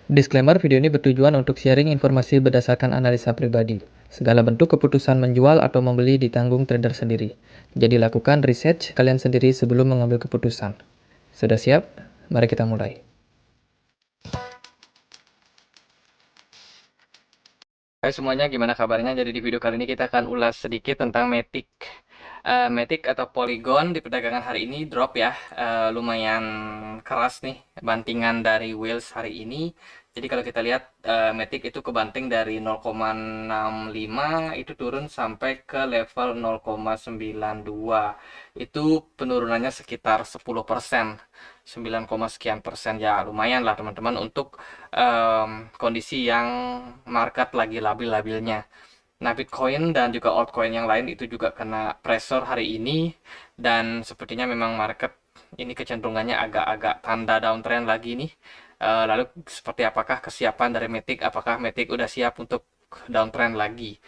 Disclaimer, video ini bertujuan untuk sharing informasi berdasarkan analisa pribadi. Segala bentuk keputusan menjual atau membeli ditanggung trader sendiri. Jadi lakukan research kalian sendiri sebelum mengambil keputusan. Sudah siap? Mari kita mulai. Hai semuanya, gimana kabarnya? Jadi di video kali ini kita akan ulas sedikit tentang Matic. Matic atau Polygon di perdagangan hari ini drop ya, lumayan keras nih bantingan dari Wheels hari ini. Jadi kalau kita lihat Matic itu kebanting dari 0,65 itu turun sampai ke level 0,92. Itu penurunannya sekitar 10%, 9, sekian persen ya, lumayan lah teman-teman untuk kondisi yang market lagi labil-labilnya. Nah, Bitcoin dan juga altcoin yang lain itu juga kena pressure hari ini, dan sepertinya memang market ini kecenderungannya agak-agak tanda downtrend lagi nih. Lalu seperti apakah kesiapan dari Matic? Apakah Matic udah siap untuk downtrend lagi?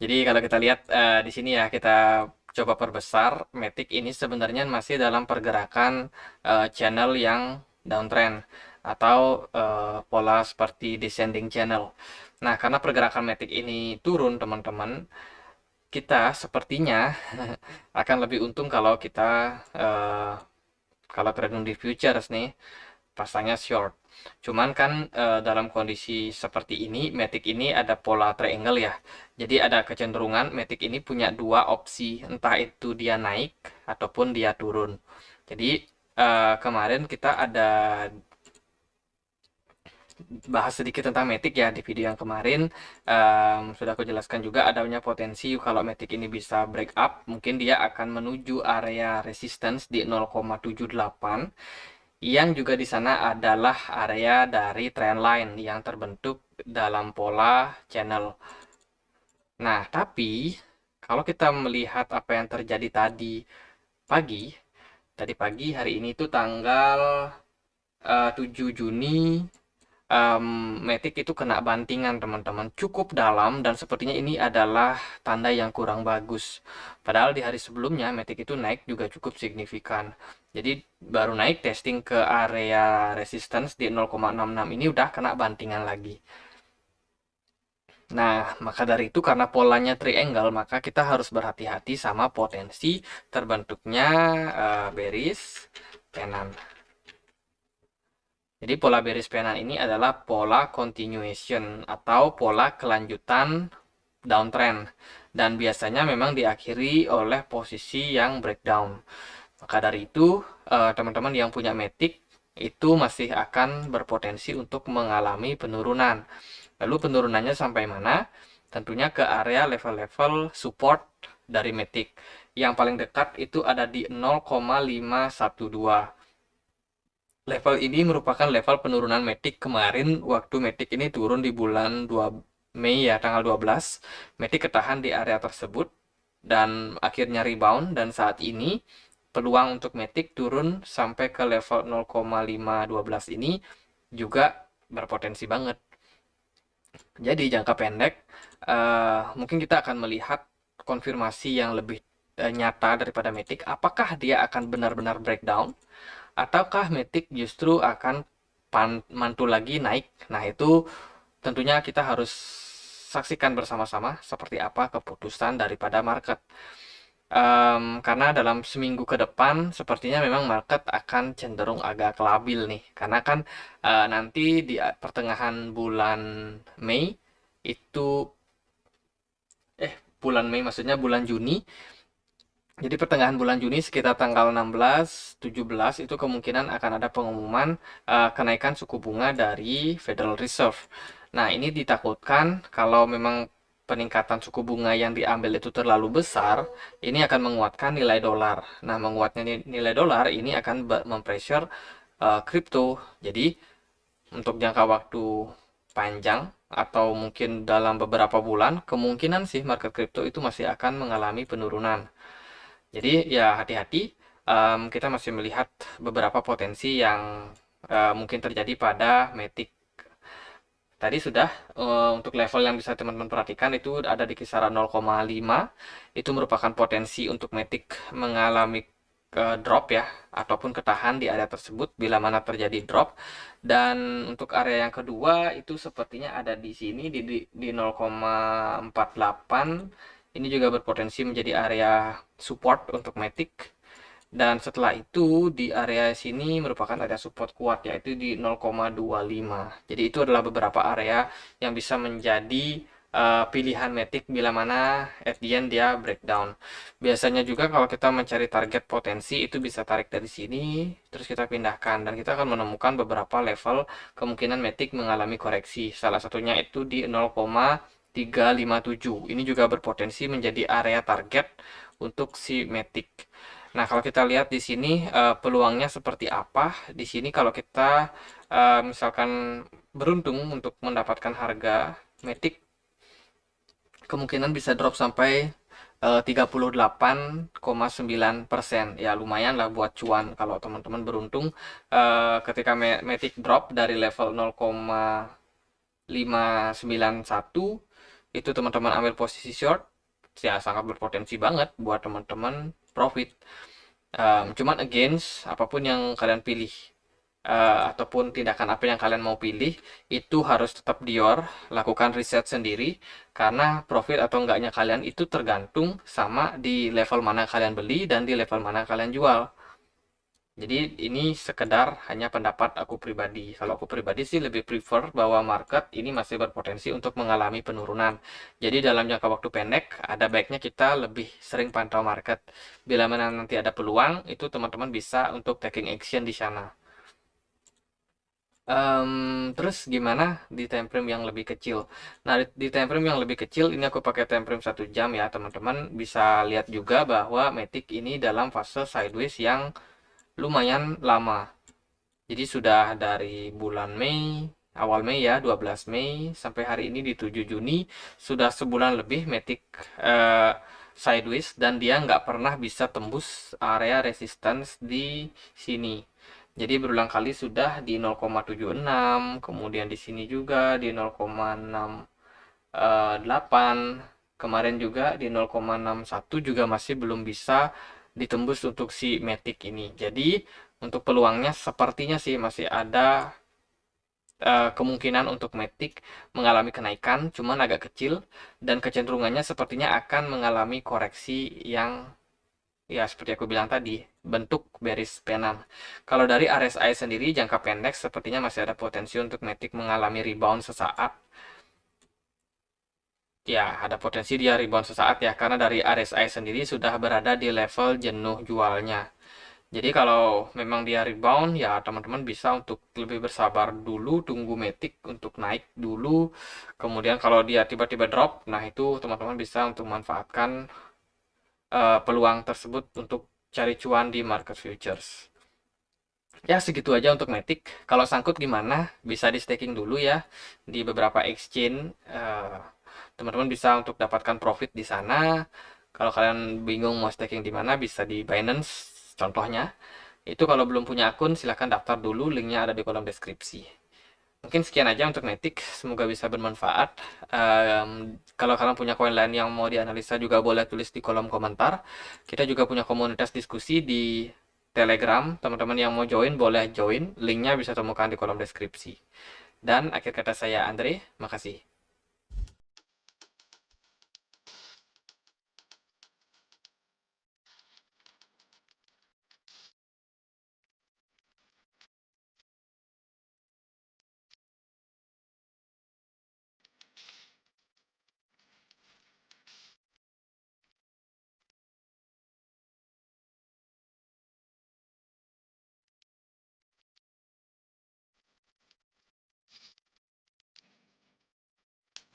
Jadi kalau kita lihat di sini ya, kita coba perbesar. Matic ini sebenarnya masih dalam pergerakan channel yang downtrend atau pola seperti descending channel. Nah, karena pergerakan Matic ini turun, teman-teman, kita sepertinya akan lebih untung kalau kita kalau trading di futures nih pasangnya short. Cuman kan dalam kondisi seperti ini, Matic ini ada pola triangle ya. Jadi ada kecenderungan Matic ini punya dua opsi, entah itu dia naik ataupun dia turun. Jadi kemarin kita ada bahas sedikit tentang Matic ya di video yang kemarin. Sudah aku jelaskan juga adanya potensi kalau Matic ini bisa break up, mungkin dia akan menuju area resistance di 0,78, yang juga di sana adalah area dari trendline yang terbentuk dalam pola channel. Nah, tapi kalau kita melihat apa yang terjadi tadi pagi hari ini itu tanggal 7 Juni, Matic itu kena bantingan teman-teman, cukup dalam, dan sepertinya ini adalah tanda yang kurang bagus. Padahal di hari sebelumnya Matic itu naik juga cukup signifikan. Jadi baru naik testing ke area resistance di 0,66 ini udah kena bantingan lagi. Nah, maka dari itu karena polanya triangle, maka kita harus berhati-hati sama potensi terbentuknya bearish pennant. Jadi pola bearish pennant ini adalah pola continuation atau pola kelanjutan downtrend, dan biasanya memang diakhiri oleh posisi yang breakdown. Maka dari itu teman-teman yang punya Matic itu masih akan berpotensi untuk mengalami penurunan. Lalu penurunannya sampai mana? Tentunya ke area level-level support dari Matic. Yang paling dekat itu ada di 0,512. Level ini merupakan level penurunan Matic kemarin waktu Matic ini turun di bulan 2 Mei ya, tanggal 12. Matic ketahan di area tersebut dan akhirnya rebound, dan saat ini peluang untuk Matic turun sampai ke level 0,512 ini juga berpotensi banget. Jadi jangka pendek mungkin kita akan melihat konfirmasi yang lebih nyata daripada Matic. Apakah dia akan benar-benar breakdown, ataukah Matic justru akan mantul lagi naik? Nah, itu tentunya kita harus saksikan bersama-sama seperti apa keputusan daripada market. Karena dalam seminggu ke depan sepertinya memang market akan cenderung agak labil nih. Karena kan nanti di pertengahan bulan Mei itu bulan Mei maksudnya bulan Juni. Jadi pertengahan bulan Juni sekitar tanggal 16, 17 itu kemungkinan akan ada pengumuman kenaikan suku bunga dari Federal Reserve. Nah, ini ditakutkan kalau memang peningkatan suku bunga yang diambil itu terlalu besar, ini akan menguatkan nilai dolar. Nah, menguatnya nilai dolar ini akan mempressure kripto. Jadi, untuk jangka waktu panjang atau mungkin dalam beberapa bulan, kemungkinan sih market kripto itu masih akan mengalami penurunan. Jadi ya hati-hati, kita masih melihat beberapa potensi yang mungkin terjadi pada Matic. Tadi sudah untuk level yang bisa teman-teman perhatikan itu ada di kisaran 0,5. Itu merupakan potensi untuk Matic mengalami ke drop ya, ataupun ketahan di area tersebut bila mana terjadi drop. Dan untuk area yang kedua itu sepertinya ada di sini di 0,48. Ini juga berpotensi menjadi area support untuk Matic. Dan setelah itu di area sini merupakan area support kuat yaitu di 0,25. Jadi itu adalah beberapa area yang bisa menjadi pilihan Matic bila mana at the end dia breakdown. Biasanya juga kalau kita mencari target potensi itu bisa tarik dari sini terus kita pindahkan dan kita akan menemukan beberapa level kemungkinan Matic mengalami koreksi. Salah satunya itu di 0,357. Ini juga berpotensi menjadi area target untuk si Matic. Nah, kalau kita lihat di sini peluangnya seperti apa? Di sini kalau kita misalkan beruntung untuk mendapatkan harga Matic, kemungkinan bisa drop sampai 38,9%. Ya lumayan lah buat cuan kalau teman-teman beruntung ketika Matic drop dari level 0,591 itu teman-teman ambil posisi short, ya sangat berpotensi banget buat teman-teman profit. Cuman against apapun yang kalian pilih ataupun tindakan apa yang kalian mau pilih itu harus tetap dior, lakukan riset sendiri karena profit atau enggaknya kalian itu tergantung sama di level mana kalian beli dan di level mana kalian jual. Jadi ini sekedar hanya pendapat aku pribadi. Kalau aku pribadi sih lebih prefer bahwa market ini masih berpotensi untuk mengalami penurunan. Jadi dalam jangka waktu pendek ada baiknya kita lebih sering pantau market. Bila mana nanti ada peluang itu teman-teman bisa untuk taking action di sana. Terus gimana di time frame yang lebih kecil? Nah, di time frame yang lebih kecil ini aku pakai time frame 1 jam ya, teman-teman bisa lihat juga bahwa Matic ini dalam fase sideways yang lumayan lama. Jadi sudah dari bulan Mei, awal Mei ya, 12 Mei sampai hari ini di 7 Juni sudah sebulan lebih Matic sideways dan dia nggak pernah bisa tembus area resistance di sini. Jadi berulang kali sudah di 0,76, kemudian di sini juga di 0,68, kemarin juga di 0,61 juga masih belum bisa ditembus untuk si Matic ini. Jadi untuk peluangnya sepertinya sih masih ada kemungkinan untuk Matic mengalami kenaikan, cuman agak kecil dan kecenderungannya sepertinya akan mengalami koreksi yang ya seperti aku bilang tadi, bentuk bearish pennant. Kalau dari RSI sendiri jangka pendek sepertinya masih ada potensi untuk Matic mengalami rebound sesaat. Ya, ada potensi dia rebound sesaat ya, karena dari RSI sendiri sudah berada di level jenuh jualnya. Jadi kalau memang dia rebound, ya teman-teman bisa untuk lebih bersabar dulu, tunggu Matic untuk naik dulu. Kemudian kalau dia tiba-tiba drop, nah itu teman-teman bisa untuk memanfaatkan peluang tersebut untuk cari cuan di market futures. Ya segitu aja untuk Matic. Kalau sangkut gimana? Bisa di staking dulu ya di beberapa exchange. Teman-teman bisa untuk dapatkan profit di sana. Kalau kalian bingung mau staking di mana, bisa di Binance contohnya. Itu kalau belum punya akun silahkan daftar dulu, linknya ada di kolom deskripsi. Mungkin sekian aja untuk Matic, semoga bisa bermanfaat. Kalau kalian punya koin lain yang mau dianalisa juga boleh tulis di kolom komentar. Kita juga punya komunitas diskusi di Telegram, teman-teman yang mau join boleh join, linknya bisa temukan di kolom deskripsi. Dan akhir kata saya Andre, makasih.